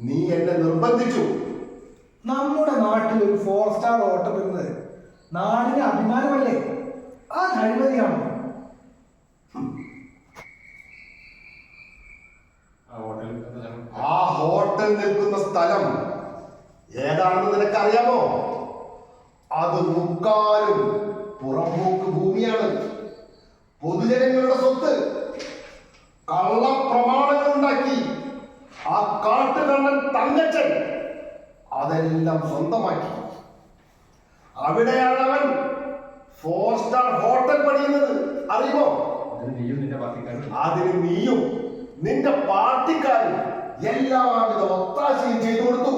നീ എന്നെ നിർബന്ധിച്ചു. നമ്മുടെ നാട്ടിൽ ഒരു 4 സ്റ്റാർ ഹോട്ടൽ വരുന്നത് നാടിന് അഭിമാനമല്ലേ? ആ കഴിവതിയാണോ? ആ ഹോട്ടൽ നിൽക്കുന്ന സ്ഥലം ഏതാണെന്ന് നിനക്കറിയാമോ? അത് മുക്കാലും പുറമ്പോക്ക് ഭൂമിയാണ്. പൊതുജനങ്ങളുടെ സ്വത്ത് കള്ളപ്രമാണങ്ങൾ ഉണ്ടാക്കി ആ കാട്ടുകള്ളൻ തങ്കച്ചൻ അതെല്ലാം സ്വന്തമാക്കി. അവിടെയാണ് അവൻ 4 സ്റ്റാർ ഹോട്ടൽ പണിയുന്നത്. അറിയുമോ? അതിന് നീയും നിന്റെ പാർട്ടിക്കാരും എല്ലാവിധ ഒത്താശയും ചെയ്തു കൊടുത്തു.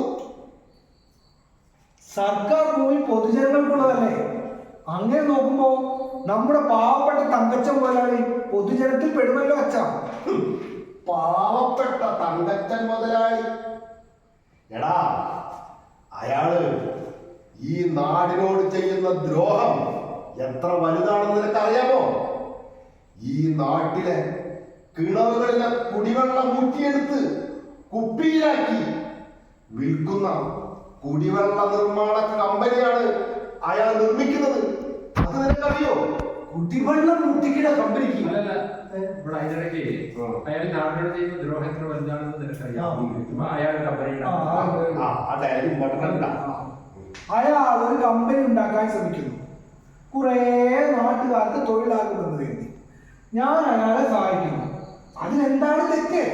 സർക്കാർ ഭൂമി പൊതുജനങ്ങൾക്കുള്ളതല്ലേ? അങ്ങനെ നോക്കുമ്പോ നമ്മുടെ പാവപ്പെട്ട തങ്കച്ചൻ മുതലാളി പൊതുജനത്തിൽ പെടുമല്ലോ അച്ഛാ. പാവപ്പെട്ട തങ്കച്ചൻ മുതലാളി എടാ, അയാള് ഈ നാടിനോട് ചെയ്യുന്ന ദ്രോഹം എത്ര വലുതാണെന്ന് നിനക്കറിയാമോ? ഈ നാട്ടിലെ കിണറുകളിലെ കുടിവെള്ളം ഊറ്റിയെടുത്ത് കുപ്പിയിലാക്കി വിൽക്കുന്ന കുടിവെള്ള നിർമ്മാണ കമ്പനിയാണ് അയാൾ നിർമ്മിക്കുന്നത്. അത് നിനക്കറിയോ? കുടിവെള്ളം മുട്ടിക്കിട കമ്പനിക്ക് അയാൾ നാടിനോട് ചെയ്യുന്ന ദ്രോഹം എത്ര വലുതാണെന്ന് നിനക്കറിയാം. അയാൾ ഒരു കമ്പനി ഉണ്ടാക്കാൻ ശ്രമിക്കുന്നു. കുറേ നാട്ടുകാർക്ക് തൊഴിലാകുമെന്ന് കരുതി ഞാൻ അയാളെ സഹായിക്കുന്നു. അതിനെന്താണ് തെറ്റ്?